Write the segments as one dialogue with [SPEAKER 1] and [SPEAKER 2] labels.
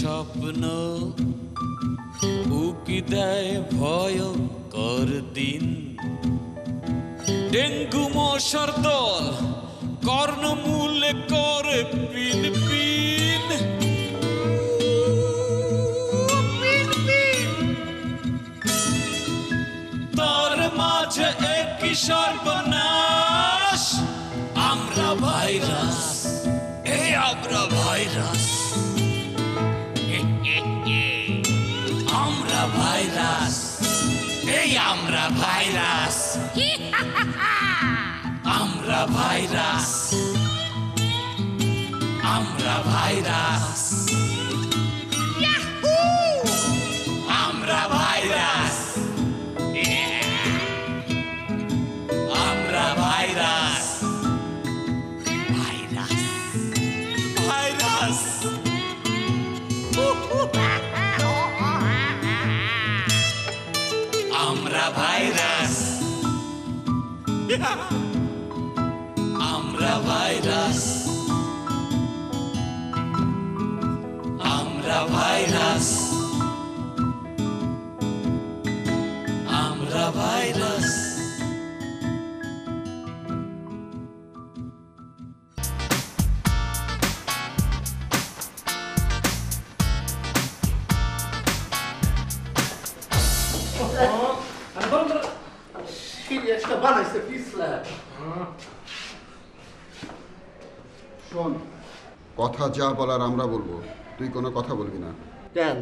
[SPEAKER 1] স্বপ্ন উকি দেয় ভয়ঙ্কর দিন। ডেঙ্গু মশার দল কর্ণমূলে করে পিন পিন। তার মাঝে একই সর্বনাশ, আমরা ভাইরাস, এই আমরা ভাইরাস, আমরা ভাইরাস, এই আমরা ভাইরাস, আমরা ভাইরাস, আমরা ভাইরাস, আমরা ভাইরাস, আমরা ভাইরাস, ভাইরাস, ভাইরাস। আমরা ভাইরাস, আমরা ভাইরাস, আমরা ভাইরাস, আমরা ভাইরাস।
[SPEAKER 2] শোন, কথা যা বলার আমরা বলবো, তুই কোনো কথা বলবি না।
[SPEAKER 3] কেন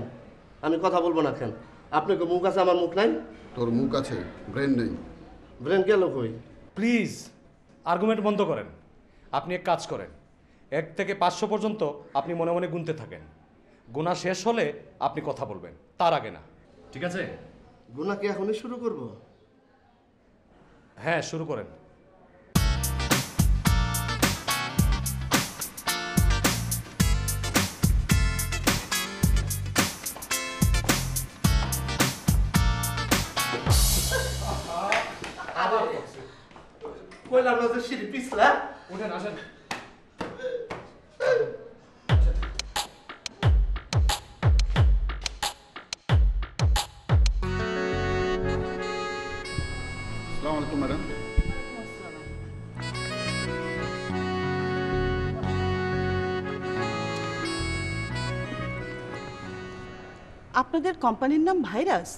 [SPEAKER 3] আমি কথা বলবো না কেন? আপনাকে মুখ আছে, আমার মুখ নাই?
[SPEAKER 2] তোর মুখ আছে, ব্রেন নেই।
[SPEAKER 3] ব্রেন গেল কই?
[SPEAKER 4] প্লিজ আর্গুমেন্ট বন্ধ করেন। আপনি এক কাজ করেন, 1 থেকে 500 পর্যন্ত আপনি মনে মনে গুনতে থাকেন। গোনা শেষ হলে আপনি কথা বলবেন, তার আগে না, ঠিক আছে?
[SPEAKER 3] গুনা কি এখনই শুরু করব?
[SPEAKER 4] হ্যাঁ, শুরু করেন।
[SPEAKER 3] কইলাম না যে সিঁড়ি পিছলা।
[SPEAKER 4] উঠেন, আসেন।
[SPEAKER 2] আসসালামু আলাইকুম ম্যাডাম।
[SPEAKER 5] আপনাদের কোম্পানির নাম virus?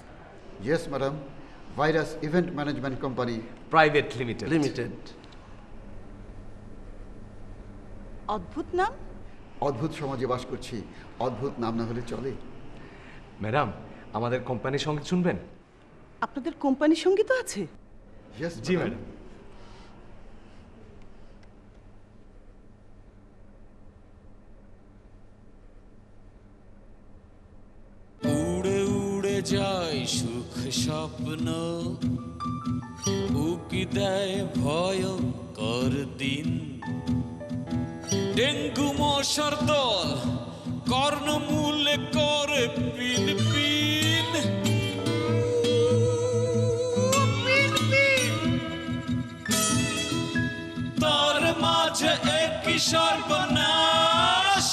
[SPEAKER 2] Yes madam, virus event management company
[SPEAKER 4] private limited.
[SPEAKER 3] Limited.
[SPEAKER 5] অদ্ভুত নাম।
[SPEAKER 2] অদ্ভুত সমাজে বাস করছি, অদ্ভুত নাম না হলে চলে?
[SPEAKER 4] ম্যাডাম, আমাদের কোম্পানির সঙ্গে শুনবেন?
[SPEAKER 5] আপনাদের কোম্পানির সঙ্গীত আছে?
[SPEAKER 2] ইয়েস
[SPEAKER 4] জি ম্যাডাম।
[SPEAKER 1] উড়ে উড়ে যায় সুখ স্বপ্ন উকি দেয় ভয়ঙ্কর দিন। ডেঙ্গু মশার দল কর্ণমূলে করে পিন পিন। তার মাঝে একই সর্বনাশ,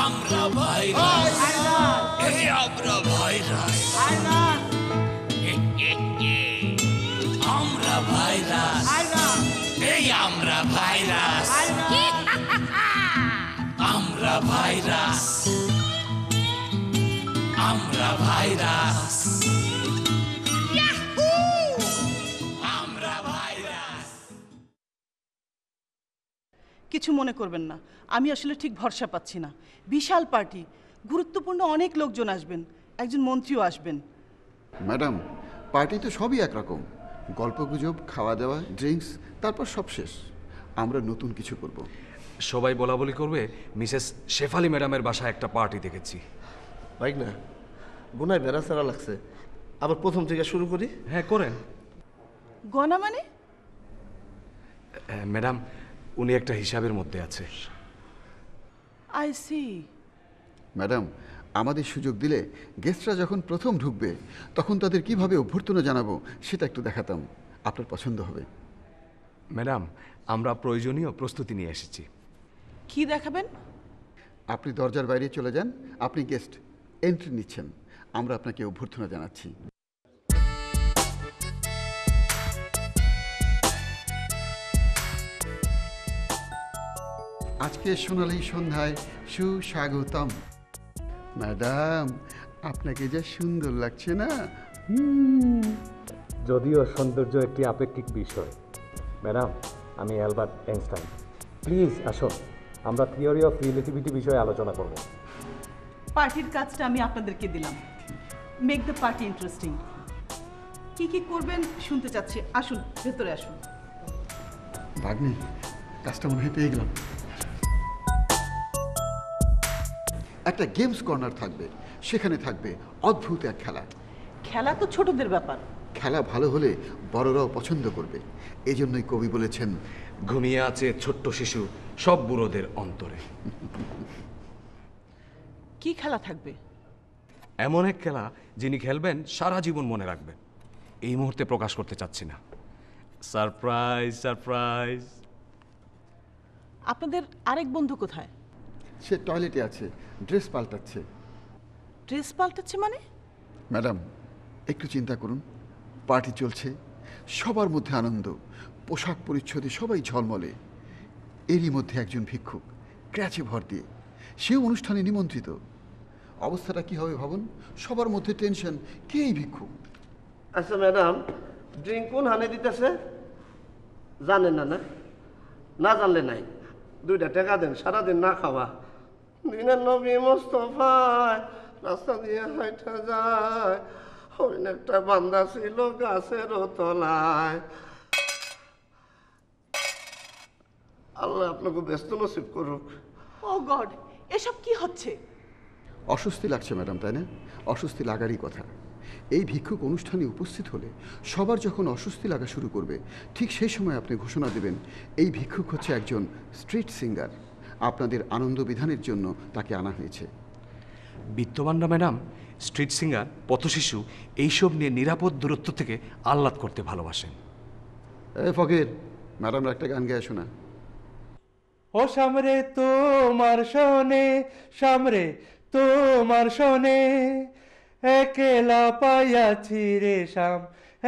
[SPEAKER 1] আমরা ভাইরাস, এই আমরা ভাইরাস, আমরা ভাইরাস, এই আমরা ভাইরাস, আমরা ভাইরাস, আমরা ভাইরাস, আমরা ভাইরাস।
[SPEAKER 5] কিছু মনে করবেন না, আমি আসলে ঠিক ভরসা পাচ্ছি না। বিশাল পার্টি, গুরুত্বপূর্ণ অনেক লোকজন আসবেন, একজন মন্ত্রীও আসবেন।
[SPEAKER 2] ম্যাডাম, পার্টি তো সবই একরকম, গল্পগুজব, খাওয়া দাওয়া, ড্রিঙ্কস, তারপর সব শেষ। আমরা নতুন কিছু করব।
[SPEAKER 4] সবাই বলা বলি করবে মিসেস শেফালি ম্যাডামের বাসায় একটা পার্টি দেখেছি।
[SPEAKER 3] ভাই না, গুনায় বেড়া ছাড়া লাগছে। আবার প্রথম থেকে শুরু করি।
[SPEAKER 4] হ্যাঁ, করেন।
[SPEAKER 5] গনা মানে?
[SPEAKER 4] ম্যাডাম, উনি একটা হিসাবের মধ্যে আছে।
[SPEAKER 5] I C.
[SPEAKER 2] ম্যাডাম, আমাদের সুযোগ দিলে গেস্টরা যখন প্রথম ঢুকবে তখন তাদের কিভাবে অভ্যর্থনা জানাবো সেটা একটু দেখাতাম, আপনার পছন্দ হবে।
[SPEAKER 4] ম্যাডাম, আমরা প্রয়োজনীয় প্রস্তুতি নিয়ে এসেছি।
[SPEAKER 5] কি দেখাবেন?
[SPEAKER 2] আপনি দরজার বাইরে চলে যান, আপনি গেস্ট, এন্ট্রি নিচ্ছেন, আমরা আপনাকে অভ্যর্থনা জানাচ্ছি। আজকে সোনালী সন্ধ্যায় সুস্বাগতম। ম্যাডাম, আপনাকে যা সুন্দর লাগছে না।
[SPEAKER 4] যদিও সৌন্দর্য একটি আপেক্ষিক বিষয়। ম্যাডাম, আমি অ্যালবার্ট আইনস্টাইন। প্লিজ আসুন, আমরা থিওরি অফ রিলেটিভিটি বিষয়ে আলোচনা করব।
[SPEAKER 5] পার্টির কাজটা আমি আপনাদেরকে দিলাম। Make the party interesting. কি কি করবেন শুনতে চাচ্ছি। আসুন, ভেতরে আসুন।
[SPEAKER 2] ভাগ্নি, কাজটা মনে হয় পেয়ে গেলাম। একটা গেমস কর্নার থাকবে, সেখানে থাকবে অদ্ভুত এক খেলা।
[SPEAKER 5] খেলা তো ছোটদের ব্যাপার।
[SPEAKER 2] খেলা ভালো হলে বড়রাও পছন্দ করবে। এই জন্যই কবি বলেছেন,
[SPEAKER 4] ঘুমিয়ে আছে ছোট্ট শিশু সব বুড়োদের অন্তরে।
[SPEAKER 5] কি খেলা থাকবে?
[SPEAKER 4] এমন এক খেলা যিনি খেলবেন সারা জীবন মনে রাখবেন। এই মুহূর্তে প্রকাশ করতে চাচ্ছি না। Surprise, surprise.
[SPEAKER 5] আপনাদের আরেক বন্ধু কোথায়?
[SPEAKER 2] সে টয়লেটে আছে, ড্রেস পাল্টাচ্ছে।
[SPEAKER 5] ড্রেস পাল্টাচ্ছে মানে?
[SPEAKER 2] ম্যাডাম, একটু চিন্তা করুন, পার্টি চলছে, সবার মধ্যে আনন্দ, পোশাক পরিচ্ছদে সবাই ঝলমলে। এরই মধ্যে একজন ভিক্ষুক ক্র্যাচে ভর দিয়ে, সেও অনুষ্ঠানে নিমন্ত্রিত। অবস্থাটা কি হবে ভাবুন, সবার মধ্যে টেনশন, কে এই ভিক্ষুক?
[SPEAKER 3] আচ্ছা ম্যাডাম, ড্রিঙ্ক কোন হানে দিতেছে জানেন না? না না জানলে নাই, 2টা টাকা দেন, সারাদিন না খাওয়া। দিনের নবী মোস্তফায় রাস্তা দিয়ে হাইটা যায়, হরিণ একটা বান্দা ছিল গাছের তলায়। আল্লাহ আপনাকে ব্যস্ত নসিব করুক।
[SPEAKER 5] ও গড, এসব কি হচ্ছে?
[SPEAKER 2] অস্বস্তি লাগছে ম্যাডাম, তাই না? অস্বস্তি লাগারই কথা। এই ভিক্ষুক অনুষ্ঠানে উপস্থিত হলে সবার যখন অস্বস্তি লাগা শুরু করবে, ঠিক সেই সময় আপনি ঘোষণা দেবেন, এই ভিক্ষুক হচ্ছে একজন স্ট্রিট সিঙ্গার, আপনাদের আনন্দ বিধানের জন্য তাকে আনা হয়েছে।
[SPEAKER 4] বিত্তবানরা ম্যাডাম, স্ট্রিট সিঙ্গার, পথশিশু এইসব নিয়ে নিরাপদ দূরত্ব থেকে আহ্লাদ করতে ভালোবাসেন।
[SPEAKER 2] এ ফকির, ম্যাডামরা একটা গান গেয়ে শোনা।
[SPEAKER 6] ও সামরে তোমার শোনে, সামরে তোমার শোনে, একেলা পাইয়াছি রে শাম,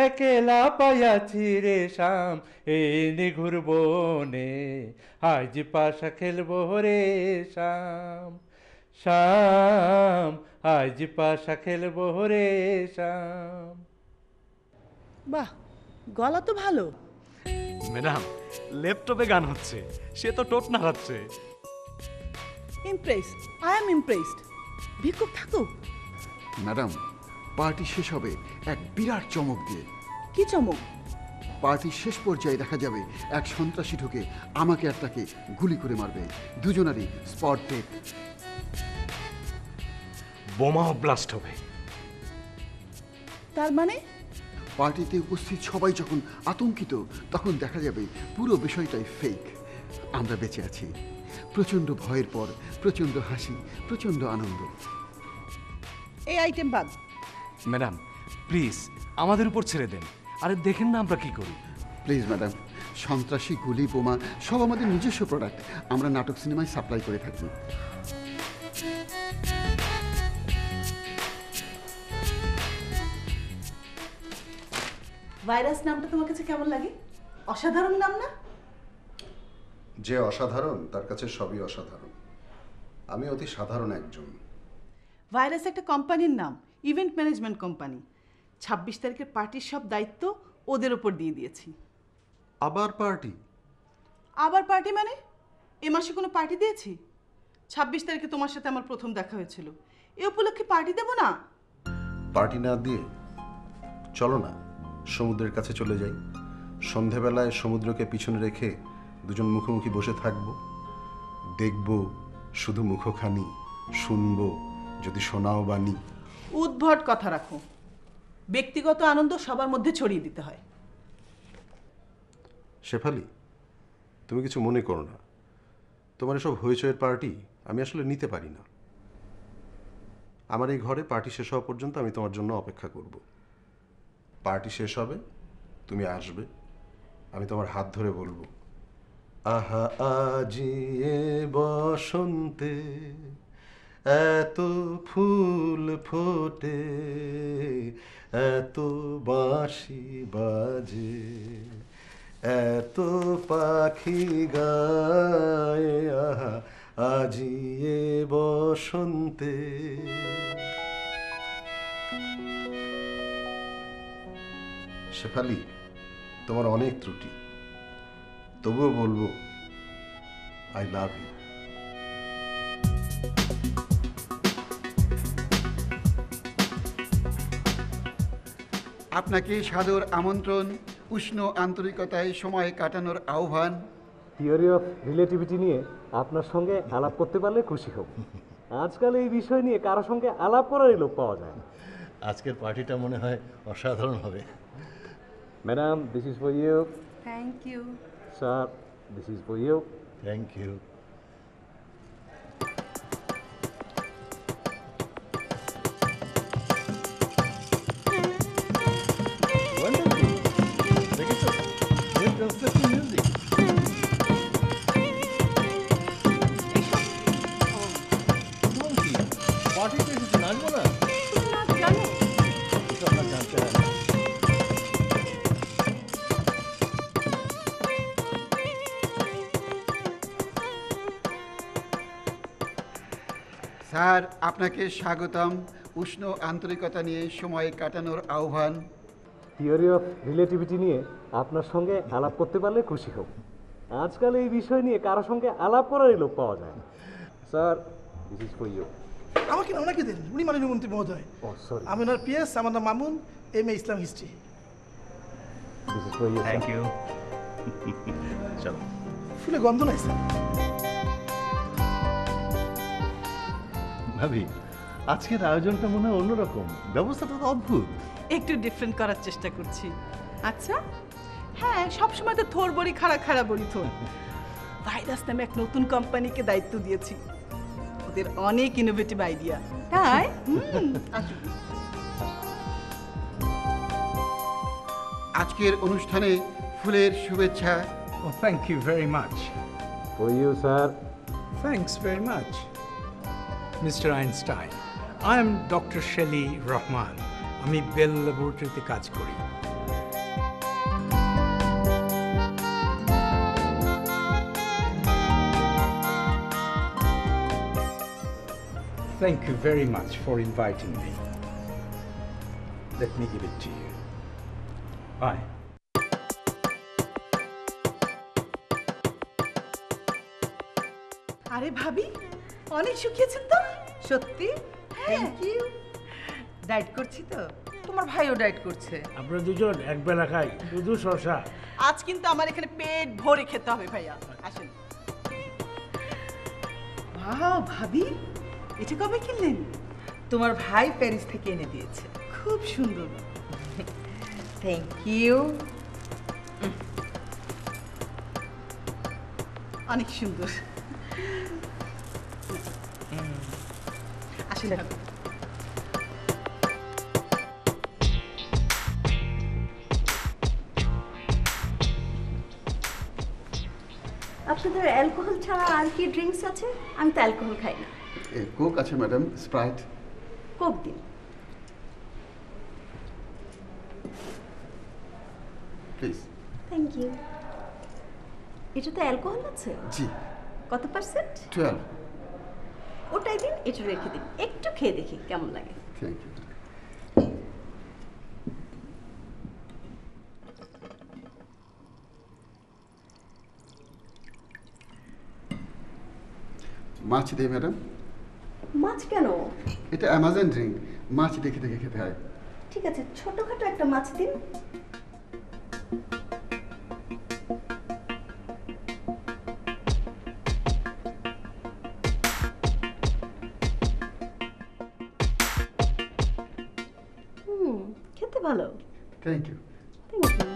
[SPEAKER 6] একেলা পাইয়াছি রে শাম, এই নিঘুর বনে আজ পাশা খেলবো রে শাম, শাম আজ পাশা খেলবো রে শাম।
[SPEAKER 5] বাহ, গলা তো ভালো।
[SPEAKER 4] ম্যাডাম, ল্যাপটপে গান হচ্ছে, সে তো টোট নাড়াচ্ছে।
[SPEAKER 5] Impressed, I am impressed. ভিক্ষুক থাকুক।
[SPEAKER 2] ম্যাডাম, পার্টি শেষ হবে এক বিরাট চমক দিয়ে।
[SPEAKER 5] কি চমক?
[SPEAKER 2] পার্টির শেষ পর্যায়ে দেখা যাবে এক সন্ত্রাসী ঢুকে আমাকে আর তাকে গুলি করে মারবে। দুজনারই স্পট ডেথ।
[SPEAKER 4] বোমাও ব্লাস্ট হবে।
[SPEAKER 5] তার মানে?
[SPEAKER 2] পার্টিতে উপস্থিত সবাই যখন আতঙ্কিত, তখন দেখা যাবে পুরো বিষয়টাই ফেক। আমরা বেঁচে আছি। প্রচণ্ড ভয়ের পর প্রচণ্ড হাসি, প্রচণ্ড আনন্দ।
[SPEAKER 5] এই আইটেম বাদ।
[SPEAKER 4] ম্যাডাম প্লিজ আমাদের উপর ছেড়ে দেন। আরে দেখেন না আমরা কি করি।
[SPEAKER 2] প্লিজ ম্যাডাম, সন্ত্রাসী, গুলি, বোমা সব আমাদের নিজস্ব প্রোডাক্ট। আমরা নাটক সিনেমায় সাপ্লাই করে থাকি।
[SPEAKER 5] ভাইরাস নামটা তোমার কাছে কেমন লাগে? অসাধারণ নাম না?
[SPEAKER 7] যে অসাধারণ তার কাছে সবই অসাধারণ। আমি অতি সাধারণ একজন।
[SPEAKER 5] ভাইরাস একটা কোম্পানির নাম, ইভেন্ট ম্যানেজমেন্ট কোম্পানি। 26 তারিখের পার্টির সব দায়িত্ব ওদের ওপর দিয়ে দিয়েছি।
[SPEAKER 7] আবার পার্টি?
[SPEAKER 5] আবার পার্টি মানে? এ মাসে কোনো পার্টি দিয়েছি? 26 তারিখে তোমার সাথে আমার প্রথম দেখা হয়েছিল, এ উপলক্ষে পার্টি দেব না?
[SPEAKER 7] পার্টি না দিয়ে চলো না সমুদ্রের কাছে চলে যাই। সন্ধেবেলায় সমুদ্রকে পিছনে রেখে দুজন মুখোমুখি বসে থাকবো, দেখবো শুধু মুখখানি, শুনবো যদি শোনাও বাণী।
[SPEAKER 5] উদ্ভট কথা রাখো। ব্যক্তিগত আনন্দ সবার মধ্যে ছড়িয়ে দিতে হয়।
[SPEAKER 7] শেফালি, তুমি কিছু মনে করো না, তোমার এসব হইচয়ের পার্টি আমি আসলে নিতে পারি না। আমার এই ঘরে পার্টি শেষ হওয়া পর্যন্ত আমি তোমার জন্য অপেক্ষা করব। পার্টি শেষ হবে, তুমি আসবে, আমি তোমার হাত ধরে বলবো আহা আজি এ বসন্তে এত ফুল ফোটে, এত বাঁশি বাজে, এত পাখি গায়, আহা আজি এ বসন্তে। শেফালি, তোমার অনেক ত্রুটি, তবুও বলবো আই লাভ ইউ।
[SPEAKER 2] আপনাকে সাদর আমন্ত্রণ, উষ্ণ আন্তরিকতায় সময় কাটানোর আহ্বান।
[SPEAKER 4] থিওরি অফ রিলেটিভিটি নিয়ে আপনার সঙ্গে আলাপ করতে পারলে খুশি হব। আজকাল এই বিষয় নিয়ে কারোর সঙ্গে আলাপ করারই লোক পাওয়া যায় না।
[SPEAKER 8] আজকের পার্টিটা মনে হয় অসাধারণ হবে।
[SPEAKER 4] Madam, this is for you.
[SPEAKER 9] Thank you.
[SPEAKER 4] Sir, this is for you.
[SPEAKER 8] Thank you.
[SPEAKER 2] Sir, আপনাকে স্বাগতম, উষ্ণ আন্তরিকতা নিয়ে সময় কাটানোর আহ্বান।
[SPEAKER 4] থিওরি অফ রিলেটিভিটি নিয়ে আপনার সঙ্গে আলাপ করতে পারলে খুশি হব। আজকাল এই বিষয় নিয়ে কারোর সঙ্গে আলাপ করারই লোক পাওয়া যায় না। Sir, this is for you.
[SPEAKER 10] আমাকে না, ওনাকে দেন, উনি মাননীয় মন্ত্রী মহোদয়।
[SPEAKER 4] ও সরি।
[SPEAKER 10] আমি ওনার পিএস, আমার নাম Mamun, MA Islam history.
[SPEAKER 4] This is for you.
[SPEAKER 8] Thank you. চলো।
[SPEAKER 10] ফুলে গন্ধ নাই স্যার।
[SPEAKER 8] ভাবি, আজকের আয়োজনটা মনে হয় অন্যরকম, ব্যবস্থাটা তো অদ্ভুত।
[SPEAKER 5] একটু ডিফারেন্ট করার চেষ্টা করছি। আচ্ছা, হ্যাঁ, সবসময় তো থোর বড়ি খাড়া খাড়া বড়ি থোর। ভাইরাস নামে এক নতুন কোম্পানিকে দায়িত্ব দিয়েছি, ওদের অনেক ইনোভেটিভ আইডিয়া। তাই আসুন।
[SPEAKER 2] আজকের অনুষ্ঠানে ফুলের শুভেচ্ছা।
[SPEAKER 11] Oh, thank you very much.
[SPEAKER 4] For you sir.
[SPEAKER 11] Thanks very much. Mr. Einstein, I am Dr. Shelly Rahman. আমি বেল ল্যাবরেটরিতে কাজ করি। Thank you very much for inviting me. Let me give it to you. Bye.
[SPEAKER 5] আরে ভাবি, অনেক শুকিয়েছেন তো।
[SPEAKER 9] সত্যি? Thank you. Diet করছি তো, তোমার ভাইও ডায়েট করছে।
[SPEAKER 10] আমরা দুজন এক বেলা খাই শুধু শশা।
[SPEAKER 5] আজ কিন্তু আমার এখানে পেট ভরে খেতে হবে ভাইয়া। আসেন। ওয়াও ভাবি, এটা কবে কিনলেন?
[SPEAKER 9] তোমার ভাই প্যারিস থেকে এনে দিয়েছে।
[SPEAKER 5] খুব সুন্দর।
[SPEAKER 9] Thank you.
[SPEAKER 5] অনেক সুন্দর। আসেন ভাবি।
[SPEAKER 12] আপনাদের অ্যালকোহল ছাড়া আর কি ড্রিঙ্কস আছে? আমি তো অ্যালকোহল খাই না।
[SPEAKER 2] কোক আছে ম্যাডাম, স্প্রাইট।
[SPEAKER 12] কোক দিন।
[SPEAKER 2] প্লিজ।
[SPEAKER 12] Thank you. এটাতে অ্যালকোহল আছে?
[SPEAKER 2] জি।
[SPEAKER 12] কত পার্সেন্ট?
[SPEAKER 2] 12।
[SPEAKER 12] ওটাই দিন, এটা রেখে দিন, একটু খেয়ে দেখি কেমন লাগে।
[SPEAKER 2] Thank you. মাছ দিই ম্যাডাম।
[SPEAKER 12] মাছ কেন?
[SPEAKER 2] এটা অ্যামাজন ড্রিঙ্ক, মাছ দেখে দেখে খেতে হয়।
[SPEAKER 12] ঠিক আছে, ছোটখাটো একটা মাছ দিন। খেতে ভালো।
[SPEAKER 2] Thank you.
[SPEAKER 12] Thank you.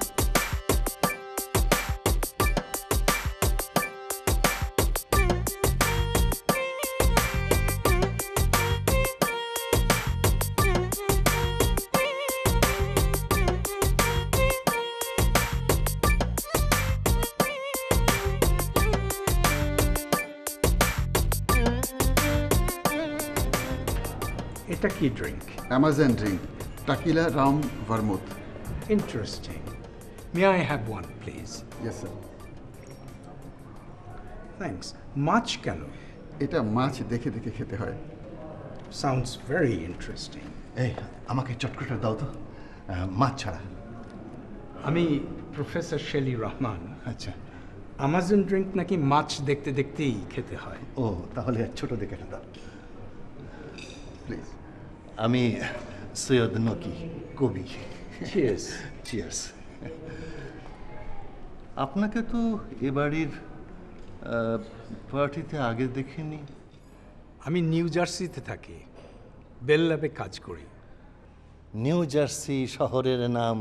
[SPEAKER 11] এটা কি drink?
[SPEAKER 2] Amazon drink, tequila rum vermouth.
[SPEAKER 11] Interesting. May I have one please?
[SPEAKER 2] Yes sir.
[SPEAKER 11] Thanks. মাছ কেন?
[SPEAKER 2] এটা মাছ দেখে দেখে খেতে হয়।
[SPEAKER 11] Sounds very interesting.
[SPEAKER 8] এই আমাকে চটকটা দাও তো, মাছ ছাড়া।
[SPEAKER 11] আমি প্রফেসর শেলি রহমান।
[SPEAKER 8] আচ্ছা।
[SPEAKER 11] আমাজন ড্রিঙ্ক নাকি মাছ দেখতে দেখতেই খেতে হয়।
[SPEAKER 8] ও তাহলে ছোট দেখে দাও
[SPEAKER 2] প্লিজ।
[SPEAKER 8] আমি সৈয়দ নকি, কবি।
[SPEAKER 11] চিয়ার্স।
[SPEAKER 8] চিয়ার্স। আপনাকে তো এ বাড়ির পার্টিতে আগে দেখিনি।
[SPEAKER 11] আমি নিউ জার্সিতে থাকি, বেল ল্যাবে কাজ করি।
[SPEAKER 8] নিউ জার্সি শহরের নাম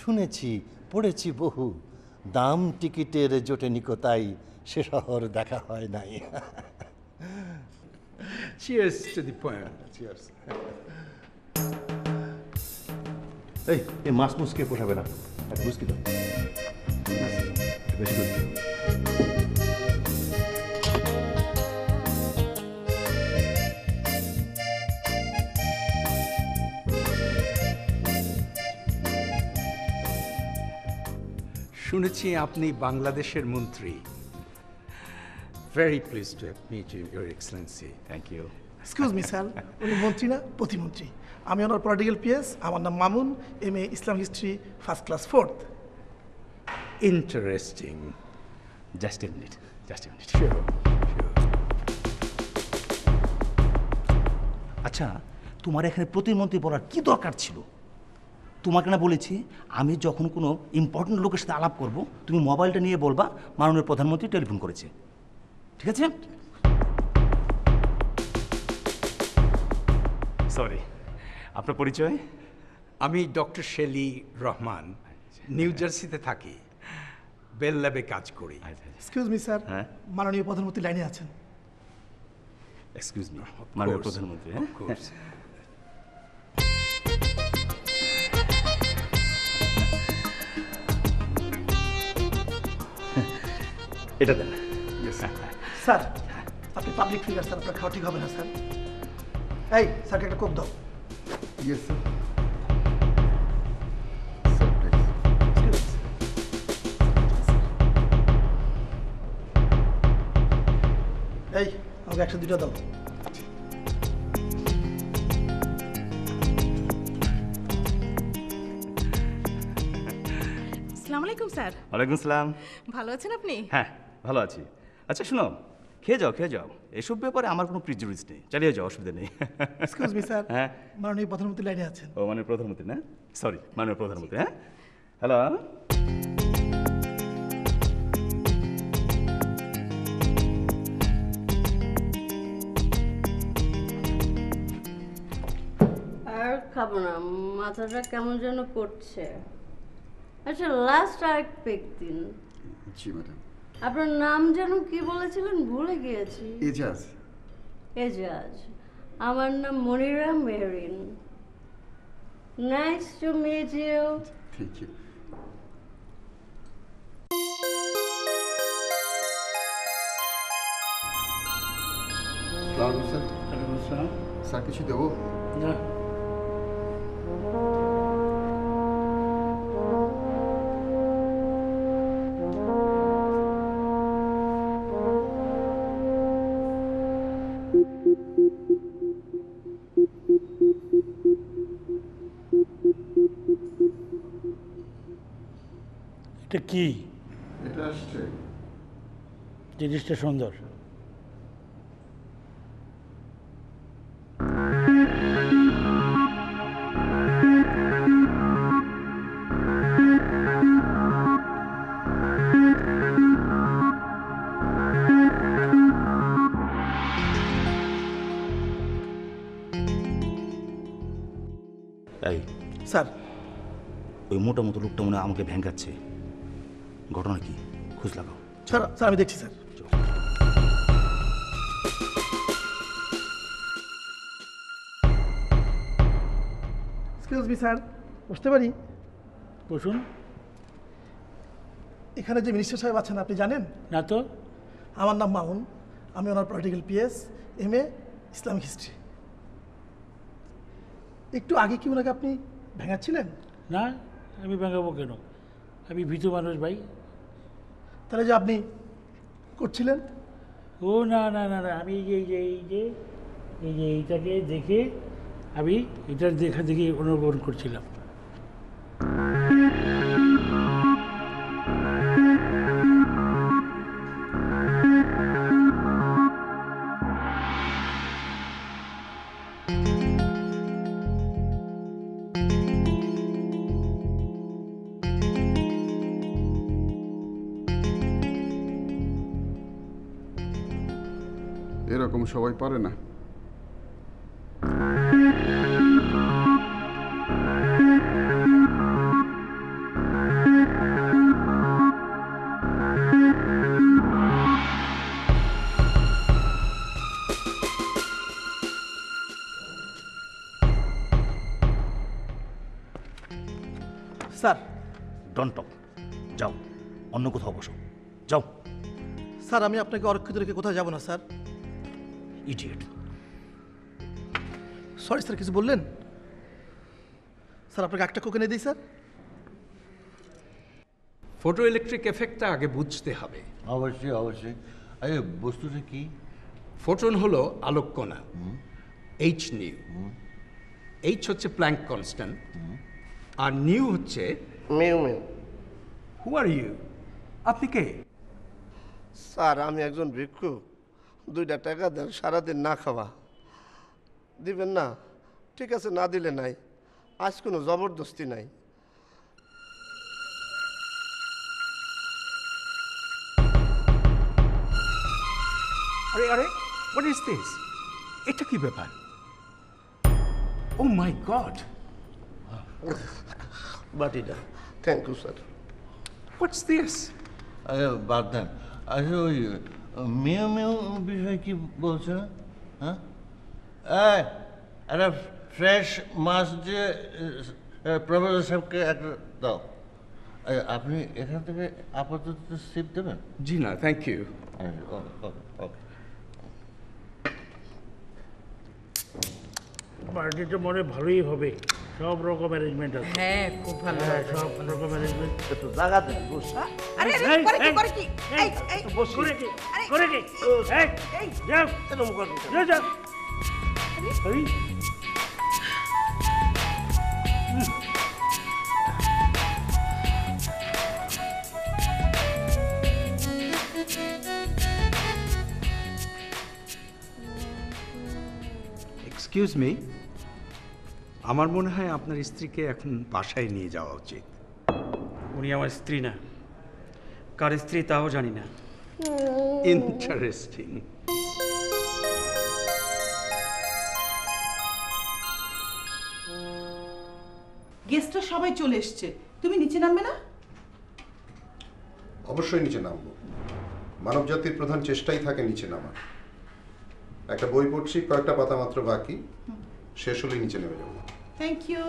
[SPEAKER 8] শুনেছি, পড়েছি বহু, দাম টিকিটের জোটেনি কোথায়, সে শহর দেখা হয় নাই।
[SPEAKER 11] Cheers to the poem.
[SPEAKER 8] Cheers. এই মাছ মুসকে পোষাবে না, এক বুঝকি দাও। বেশি করে
[SPEAKER 11] শুনেছি আপনি বাংলাদেশের মন্ত্রী। Very please to meet you, your excellency.
[SPEAKER 6] Thank you.
[SPEAKER 10] Excuse me sir, উনি মন্ত্রী না প্রতিমন্ত্রী। আমি ওনার পলিটিক্যাল পিএস। আমার নাম Mamun, MA Islam history, first class 4th।
[SPEAKER 11] Interesting.
[SPEAKER 6] Just a minute, just a minute.
[SPEAKER 11] Sure.
[SPEAKER 13] আচ্ছা, তোমার এখানে প্রতিমন্ত্রী বলার কি দরকার ছিল? তোমাকে না বলেছি আমি যখন কোনো ইম্পর্টেন্ট লোকের সাথে আলাপ করব তুমি মোবাইলটা নিয়ে বলবা মাননীয় প্রধানমন্ত্রী টেলিফোন করেছে, ঠিক আছে?
[SPEAKER 6] সরি, আপনার পরিচয়?
[SPEAKER 11] আমি ডক্টর শেলি রহমান, নিউ জার্সিতে থাকি, বেল ল্যাবে কাজ করি।
[SPEAKER 10] এক্সকিউজ মি স্যার,
[SPEAKER 6] হ্যাঁ?
[SPEAKER 10] মাননীয় প্রধানমন্ত্রী লাইনে আছেন।
[SPEAKER 6] এক্সকিউজ মি, মাননীয় প্রধানমন্ত্রী। হ্যাঁ, এটা দেন।
[SPEAKER 10] স্যার, আপনি পাবলিক ফিগার স্যার, আপনার খাওয়া ঠিক হবে না স্যার। এই স্যারকে একটা কোপ দাও।
[SPEAKER 2] Yes sir.
[SPEAKER 10] এই আমাকে 102টা দাও।
[SPEAKER 5] আসসালামু আলাইকুম স্যার।
[SPEAKER 6] ওয়ালাইকুম সালাম।
[SPEAKER 5] ভালো আছেন আপনি?
[SPEAKER 6] হ্যাঁ, ভালো আছি। আচ্ছা শুনো, খেয়ে যাও, খেয়ে যাও। এসব ব্যাপারে আমার কোনো প্রিজুডিস নেই, চালিয়ে যাও, অসুবিধা নেই।
[SPEAKER 10] এক্সকিউজ মি স্যার,
[SPEAKER 6] হ্যাঁ?
[SPEAKER 10] মাননীয় প্রধানমন্ত্রী লাইনে আছেন।
[SPEAKER 6] ও মাননীয় প্রধানমন্ত্রী না? সরি, মাননীয় প্রধানমন্ত্রী। হ্যাঁ, হ্যালো।
[SPEAKER 14] আর খাবো না, মাথাটা কেমন যেন করছে। আচ্ছা, লাস্ট আরেক পেক দিন।
[SPEAKER 2] জি ম্যাডাম।
[SPEAKER 14] আপনার নাম যেন কি বলেছিলেন, ভুলে গিয়েছি।
[SPEAKER 2] এজাজ।
[SPEAKER 14] এজাজ। আমার নাম Monira Mehrin. Nice to meet you.
[SPEAKER 2] Thank you. Sir, sir কিছু দেবো?
[SPEAKER 10] না।
[SPEAKER 15] এটা কি?
[SPEAKER 2] এটা আসছে।
[SPEAKER 15] জিনিসটা সুন্দর।
[SPEAKER 13] এই
[SPEAKER 10] স্যার,
[SPEAKER 13] ওই মোটামুটি লোকটা মনে হয় আমাকে ভেঙ্গাচ্ছে। ঘটনা কি, খোঁজ লাগাও।
[SPEAKER 10] স্যার স্যার আমি দেখছি স্যার। এক্সকিউজ মি স্যার, বসতে পারি?
[SPEAKER 15] বসুন।
[SPEAKER 10] এখানে যে মিনিস্টার সাহেব আছেন আপনি জানেন?
[SPEAKER 15] না তো।
[SPEAKER 10] আমার নাম মামুন, আমি ওনার political PS, MA Islamic history. একটু আগে কি ওনাকে আপনি ভেঙাচ্ছিলেন?
[SPEAKER 15] না, আমি ভাঙাবো কেন? আমি ভীতু মানুষ ভাই।
[SPEAKER 10] তাহলে যে আপনি করছিলেন?
[SPEAKER 15] ও না না না না, আমি এইটাকে দেখে আমি এটার দেখা দেখি অনুকরণ করছিলাম।
[SPEAKER 2] এরকম সবাই পারে না।
[SPEAKER 10] স্যার,
[SPEAKER 13] ডোন্ট টক, যাও অন্য কোথাও বসো, যাও।
[SPEAKER 10] স্যার আমি আপনাকে অরক্ষিত রেখে কোথাও যাব না স্যার।
[SPEAKER 13] ইডিয়েট।
[SPEAKER 10] সরি স্যার, কিছু বললেন? স্যার আপনাকে একটা কোক এনে দিই স্যার।
[SPEAKER 11] ফটো ইলেকট্রিক এফেক্টটা আগে বুঝতে হবে।
[SPEAKER 8] অবশ্যই অবশ্যই। আরে বস্তুটা কি?
[SPEAKER 11] ফোটন হলো আলোক কণা, এইচ নিউ। এইচ হচ্ছে প্ল্যাঙ্ক কনস্ট্যান্ট, আর নিউ হচ্ছে
[SPEAKER 3] মিউ মিউ।
[SPEAKER 11] Who are you? আপনি কে?
[SPEAKER 3] স্যার আমি একজন ভিক্ষু, 2টা টাকা দেন, সারাদিন না খাওয়া। দিবেন না? ঠিক আছে, না দিলে নাই, আজ কোনো জবরদস্তি নাই।
[SPEAKER 11] আরে আরে, হোয়াট ইজ দিস? এটা কি ব্যাপার? Oh my god!
[SPEAKER 3] বাটিটা, thank you sir.
[SPEAKER 11] What's this?
[SPEAKER 8] আরে বাদ দেন। আচ্ছা ওই মেয়ে মেয়ে বিষয়ে কি বলছো? হ্যাঁ, একটা ফ্রেশ মাছ যে প্রফেসর সাহেবকে একটা দাও। আপনি এখান থেকে আপাতত সিপ দেবেন?
[SPEAKER 11] জি না, থ্যাংক ইউ।
[SPEAKER 8] ওকে।
[SPEAKER 15] পার্টিটা মনে ভালোই হবে, সব রকম অ্যারেঞ্জমেন্ট আছে।
[SPEAKER 9] হ্যাঁ, খুব ভালো
[SPEAKER 15] হ্যাঁ,
[SPEAKER 9] হবে।
[SPEAKER 15] সব রকম অ্যারেঞ্জমেন্ট।
[SPEAKER 3] একটু জায়গা দেন, বস।
[SPEAKER 9] আরে আরে,
[SPEAKER 15] এই,
[SPEAKER 9] করে কি
[SPEAKER 15] এই,
[SPEAKER 9] করে কি? এই এই
[SPEAKER 3] বসি।
[SPEAKER 15] করে কি?
[SPEAKER 9] আরে,
[SPEAKER 15] করে কি? এই,
[SPEAKER 9] এই
[SPEAKER 15] যাও,
[SPEAKER 3] এরকম করবেন কেন?
[SPEAKER 15] যাও, যাও। এই,
[SPEAKER 11] এক্সকিউজ মি, আমার মনে হয় আপনার স্ত্রীকে এখন বাসায় নিয়ে যাওয়া উচিত।
[SPEAKER 16] উনি আমার স্ত্রী না, কার স্ত্রী তাও জানি না।
[SPEAKER 11] ইন্টারেস্টিং।
[SPEAKER 5] গেস্টরা সবাই চলে এসছে, তুমি নিচে নামবে না?
[SPEAKER 7] অবশ্যই নিচে নামবো। মানব জাতির প্রধান চেষ্টাই থাকে নিচে নামা। একটা বই পড়ছি, কয়েকটা পাতা মাত্র বাকি, শেষ হলেই নিচে নেমে যাবো।
[SPEAKER 5] Thank you.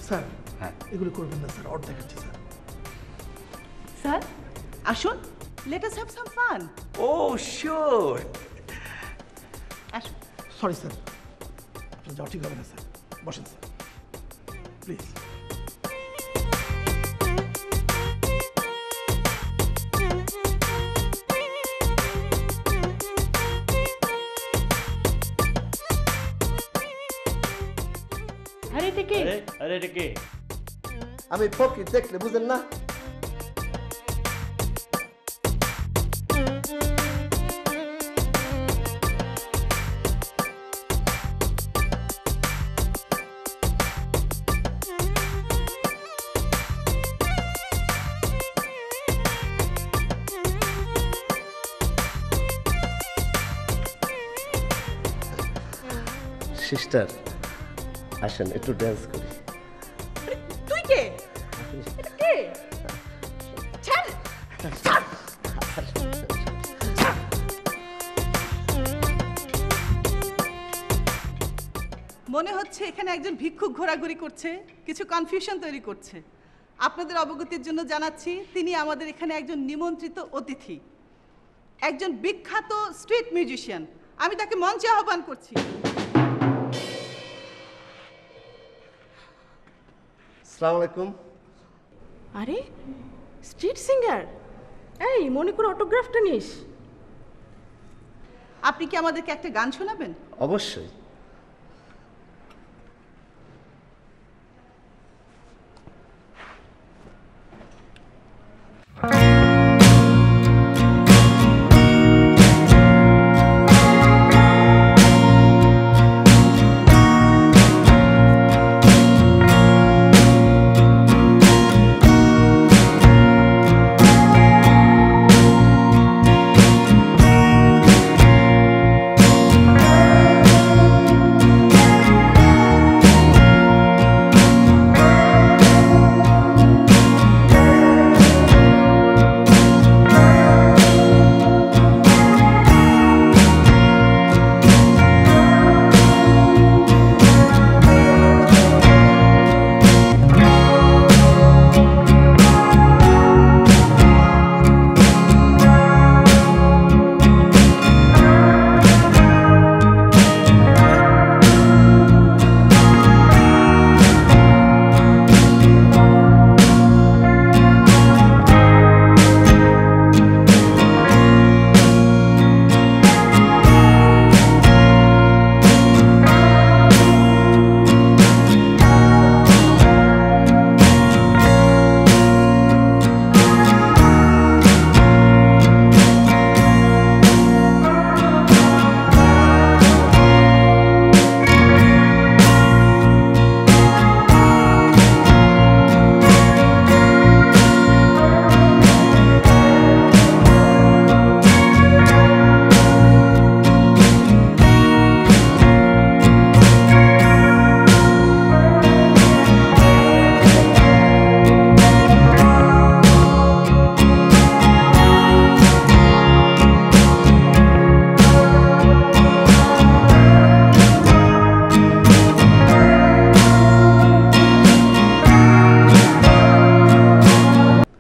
[SPEAKER 10] স্যার এগুলো করবেন না স্যার, অর্ধেক আছে স্যার।
[SPEAKER 5] স্যার আসুন, let us have some fun.
[SPEAKER 11] Oh sure.
[SPEAKER 5] আসুন।
[SPEAKER 10] সরি স্যার, আপনার যাওয়া ঠিক হবে না স্যার, বসেন স্যার প্লিজ।
[SPEAKER 5] আরে এটা কে?
[SPEAKER 13] আরে এটা কে?
[SPEAKER 3] আমি ফকির, দেখলে বুঝেন না? সিস্টার আসেন একটু ড্যান্স করি।
[SPEAKER 5] তুই কে? মনে হচ্ছে এখানে একজন ভিক্ষুক ঘোরাঘুরি করছে, কিছু কনফিউশন তৈরি করছে। আপনাদের অবগতির জন্য জানাচ্ছি তিনি আমাদের এখানে একজন নিমন্ত্রিত অতিথি, একজন বিখ্যাত স্ট্রিট মিউজিশিয়ান। আমি তাকে মঞ্চে আহ্বান করছি।
[SPEAKER 3] আসসালামু আলাইকুম।
[SPEAKER 17] আরে স্ট্রিট সিঙ্গার, এই মনে করে অটোগ্রাফটা নিস।
[SPEAKER 5] আপনি কি আমাদেরকে একটা গান শোনাবেন?
[SPEAKER 3] অবশ্যই।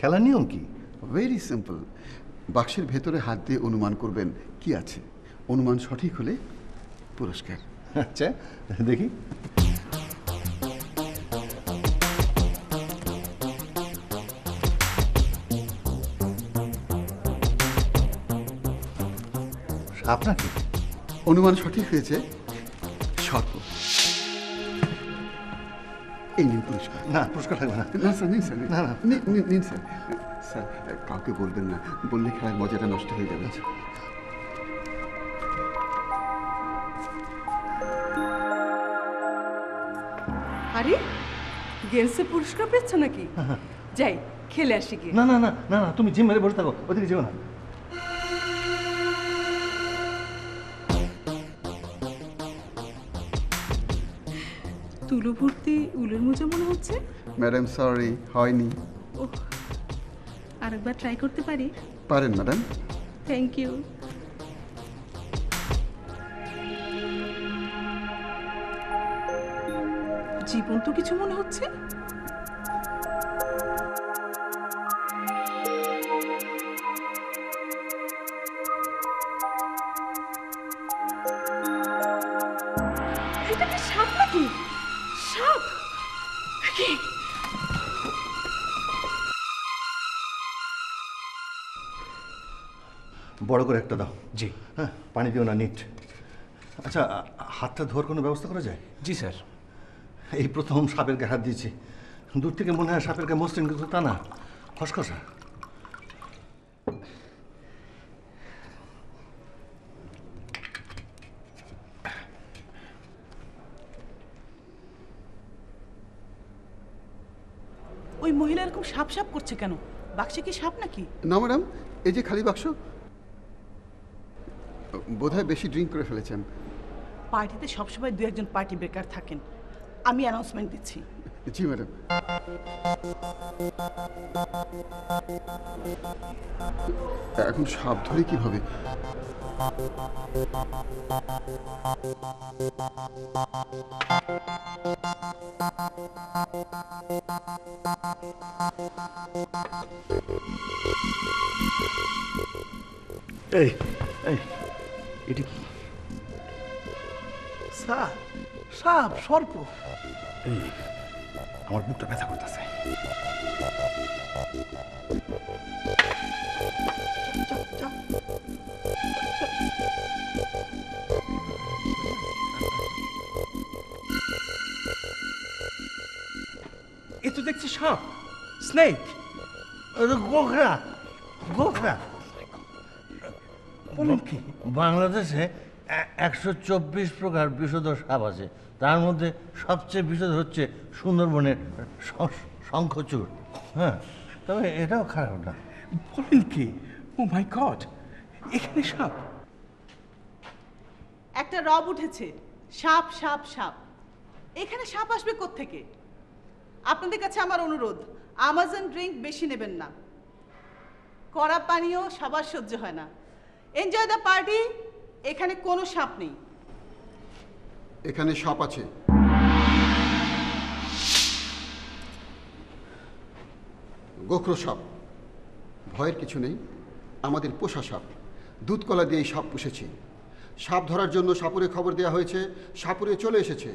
[SPEAKER 8] খেলার নিয়ম কি?
[SPEAKER 2] Very simple. বাক্সের ভেতরে হাত দিয়ে অনুমান করবেন কি আছে। অনুমান সঠিক হলে পুরস্কার।
[SPEAKER 8] আচ্ছা দেখি। সাপ নাকি?
[SPEAKER 2] অনুমান সঠিক হয়েছে সর্প। এই নিন পুরস্কার।
[SPEAKER 8] না পুরস্কার থাকবে না।
[SPEAKER 2] না স্যার নিন স্যার।
[SPEAKER 8] না না
[SPEAKER 2] নিন স্যার। স্যার কাউকে বলবেন না, বললে খেলার মজাটা নষ্ট হয়ে যাবে।
[SPEAKER 5] আরে গেমসে পুরস্কার পেয়েছো নাকি? যাই খেলে আসি কি।
[SPEAKER 8] না না না না না, তুমি জিম মেরে বসে থাকো, ওদিকে যেও না।
[SPEAKER 5] তুলো ভর্তি উলের মোজা মনে হচ্ছে।
[SPEAKER 2] ম্যাডাম সরি, হয়নি।
[SPEAKER 5] ও আরেকবার ট্রাই করতে পারি?
[SPEAKER 2] পারেন ম্যাডাম।
[SPEAKER 5] Thank you. জীবন্ত কিছু মনে হচ্ছে। এটা কি সাপ নাকি? সাপ কি?
[SPEAKER 8] বড় করে একটা দাও।
[SPEAKER 4] জি।
[SPEAKER 8] হ্যাঁ পানি দিও না, নিট। আচ্ছা হাতটা ধোয়ার কোনো ব্যবস্থা করা যায়?
[SPEAKER 4] জি স্যার।
[SPEAKER 8] এই প্রথম সাপের গায়ে হাত দিয়েছি, দূর থেকে মনে হয় সাপের গায়ে মসৃণ, কিন্তু তা না, খসখসা।
[SPEAKER 5] ওই মহিলা এরকম সাপ সাপ করছে কেন? বাক্সে কি সাপ নাকি?
[SPEAKER 2] না ম্যাডাম, এই যে খালি বাক্স, বোধহয় বেশি ড্রিঙ্ক করে ফেলেছেন।
[SPEAKER 5] পার্টিতে সবসময় দু একজন পার্টি ব্রেকার থাকেন। আমি অ্যানাউন্সমেন্ট দিচ্ছি।
[SPEAKER 2] জি ম্যাডাম। এখন সাপ ধরে কিভাবে?
[SPEAKER 8] এই এই এটি কি?
[SPEAKER 10] স্যার সাপ সর্প।
[SPEAKER 13] এই আমার বুকটা ব্যথা করতেছে।
[SPEAKER 11] এ তো দেখছি সাপ, স্নেক।
[SPEAKER 8] গোখরা গোখরা। বাংলাদেশে 124 প্রকার বিষধর সাপ আছে, তার মধ্যে সবচেয়ে বিষধর হচ্ছে সুন্দরবনের শঙ্খচূড়। হ্যাঁ, তবে এটাও খারাপ না।
[SPEAKER 11] বলেন কি? ও মাই গড, এখানে সাপ!
[SPEAKER 5] একটা রব উঠেছে, সাপ সাপ সাপ। এখানে সাপ আসবে কোত্থেকে? আপনাদের কাছে আমার অনুরোধ, আমাজন ড্রিঙ্ক বেশি নেবেন না। কড়া পানীয় সবার সহ্য হয় না। Enjoy the party. এখানে কোনো সাপ নেই।
[SPEAKER 2] এখানে সাপ আছে। গোখরো সাপ। ভয়ের কিছু নেই, আমাদের পোষা সাপ। দুধ কলা দিয়ে এই সাপ পুষেছি। সাপ ধরার জন্য সাপুরে খবর দেওয়া হয়েছে, সাপুরে চলে এসেছে।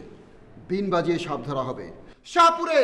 [SPEAKER 2] বিন বাজিয়ে সাপ ধরা হবে। সাপুরে!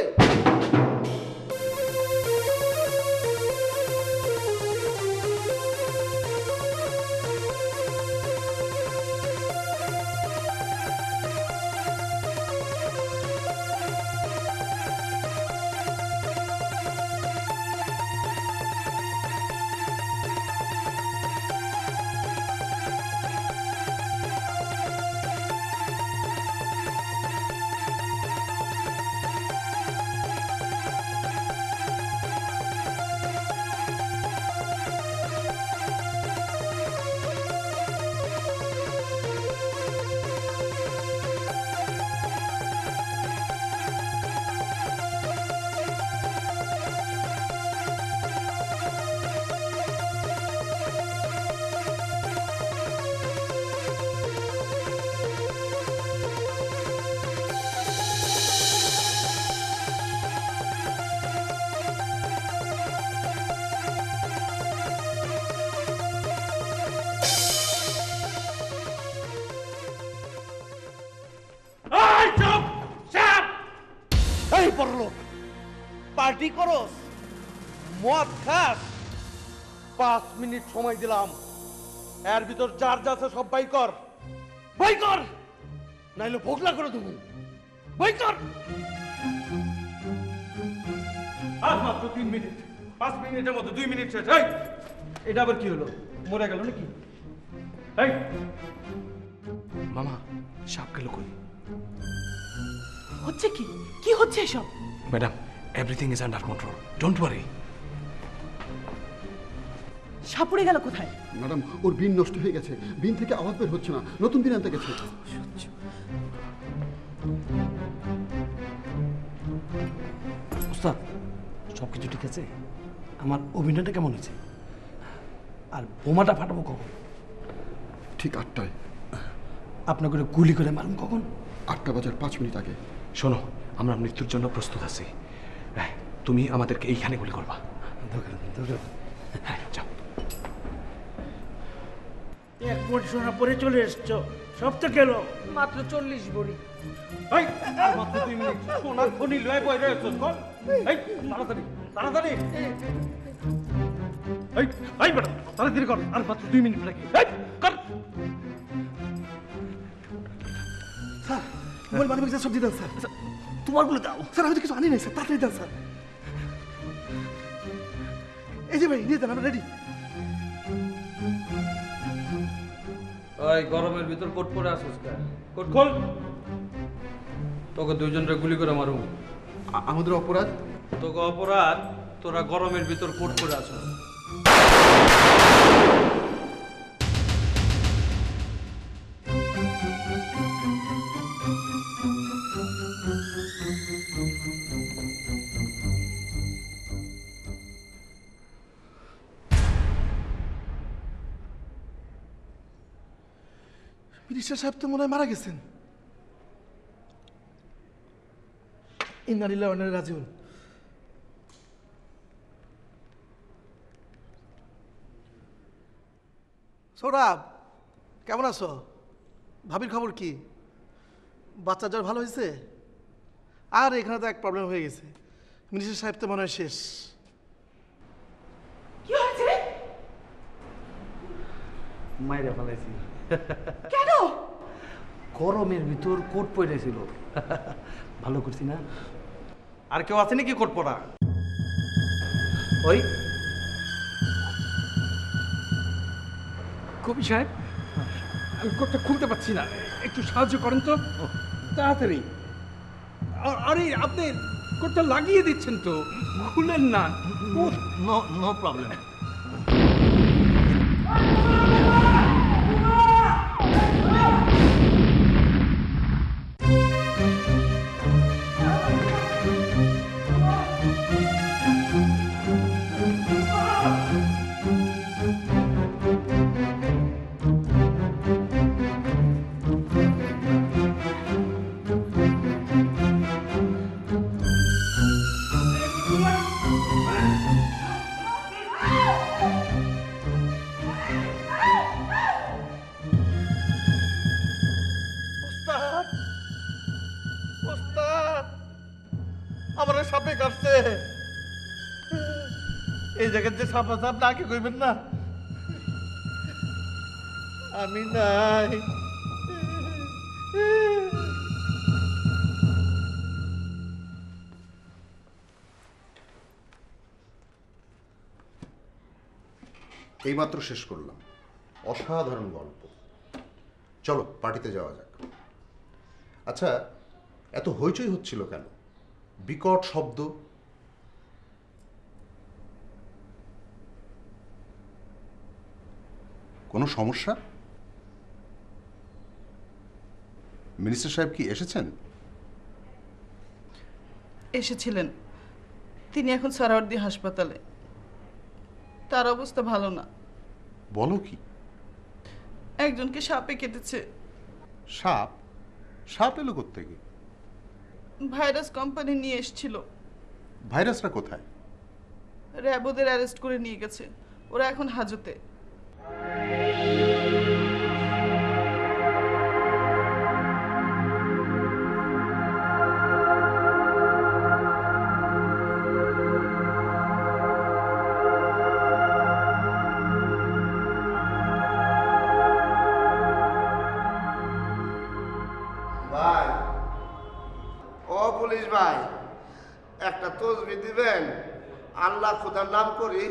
[SPEAKER 3] পার্টি করস, মদ খাস। 5 মিনিট সময় দিলাম, এর ভিতর যার যা আছে সব বাই কর, বাই কর, নাইলে ভোগলা করে দেবো। বাই কর।
[SPEAKER 16] আর মাত্র 3 মিনিট, 5 মিনিটের মধ্যে 2 মিনিট শেষ। এই এটা আবার কি হলো? মরে গেল নাকি? এই
[SPEAKER 4] মামা, সাপ গেল কই?
[SPEAKER 5] হচ্ছে কি? কি হচ্ছে এসব?
[SPEAKER 4] Madam, everything is under control, don't worry.
[SPEAKER 5] সাপুরে গেল কোথায়?
[SPEAKER 2] ম্যাডাম, ওর বিন নষ্ট হয়ে গেছে। বিন থেকে আওয়াজ বের হচ্ছে না, নতুন বিন আনতে গেছে।
[SPEAKER 10] ওস্তাদ, সব কিছু ঠিক আছে? আমার অভিনয়টা কেমন হয়েছে? আর বোমাটা ফাটাবো কখন?
[SPEAKER 2] ঠিক 8টায়।
[SPEAKER 10] আপনাকে গুলি করে মারুন কখন?
[SPEAKER 2] 8টা বাজার 5 মিনিট আগে।
[SPEAKER 4] শোনো, আমরা মৃত্যুর জন্য প্রস্তুত আছি। তুমি আমাদেরকে এইখানে গুলি করবা। হ্যাঁ, যাও।
[SPEAKER 15] 1 কোটি সোনা পরে চলে এসছো, সব তো গেল।
[SPEAKER 9] মাত্র 40 ভরি।
[SPEAKER 16] এই মাত্র 2 মিনিট, সোনার খনি লয়ে বই রয়েছ। এই তাড়াতাড়ি তাড়াতাড়ি। এই বেটা তাড়াতাড়ি কর, আর মাত্র 2 মিনিট বাকি। এই কর।
[SPEAKER 10] স্যার, মোবাইল মানি ব্যাগ সব দিয়ে দেন স্যার।
[SPEAKER 13] তোমার গুলো দাও
[SPEAKER 10] স্যার। আমি তো কিছু আনি নাই স্যার, তাড়াতাড়ি দেন স্যার। এই যে ভাই, নিয়ে দেন, আমরা রেডি।
[SPEAKER 16] ওই গরমের ভিতর কোট পরে আসিস কেন? কোট খোল। তোকে দুইজনরে গুলি করে মারু।
[SPEAKER 2] আমাদের অপরাধ?
[SPEAKER 16] তোকে অপরাধ, তোরা গরমের ভিতর কোট পরে আসো।
[SPEAKER 10] মিনিস্টার সাহেব তো মনে হয় মারা গেছেন। ইন্না লিল্লাহি ওয়া ইন্না ইলাইহি রাজিউন। সৌরভ, কেমন আছো? ভাবির খবর কি? বাচ্চা জ্বর ভালো হয়েছে? আর এখানে তো এক প্রবলেম হয়ে গেছে, মিনিস্টার সাহেব তো মনে হয় শেষ।
[SPEAKER 5] কি হয়েছে?
[SPEAKER 16] মাইরা ফেলাইছি।
[SPEAKER 5] কেন?
[SPEAKER 16] গরমের ভিতর কোট পরেছিল। ভালো করছি না? আর কেউ আছে নাকি কোট পরা? ওই
[SPEAKER 11] কবি সাহেব, আমি কোটটা খুলতে পারছি না, একটু সাহায্য করেন তো তাড়াতাড়ি। আরে আপনি কোটটা লাগিয়ে দিচ্ছেন তো, খুলেন না।
[SPEAKER 8] No problem.
[SPEAKER 10] আমার সাপে কাটছে। এই জায়গার যে সাপ আছে আপনি আগে কইবেন না। আমি নাই।
[SPEAKER 7] এইমাত্র শেষ করলাম, অসাধারণ গল্প। চলো পার্টিতে যাওয়া যাক। আচ্ছা, এত হইচই হচ্ছিল কেন? বিকট শব্দ। কোনো সমস্যা? মিনিস্টার সাহেব কি এসেছেন?
[SPEAKER 5] এসেছিলেন, তিনি এখন সারাওয়ার্দী হাসপাতালে। তার অবস্থা ভালো না।
[SPEAKER 7] বলো কি?
[SPEAKER 5] একজনকে সাপে কেটেছে।
[SPEAKER 7] সাপ? সাপ এলো কোত্থেকে?
[SPEAKER 5] ভাইরাস কোম্পানি নিয়ে এসেছিল।
[SPEAKER 7] ভাইরাসরা কোথায়?
[SPEAKER 5] র্যাব ওদের অ্যারেস্ট করে নিয়ে গেছে, ওরা এখন হাজতে।
[SPEAKER 3] ভাই, ও পুলিশ ভাই, একটা তসবিহ দিবেন? আল্লাহ খোদার নাম করি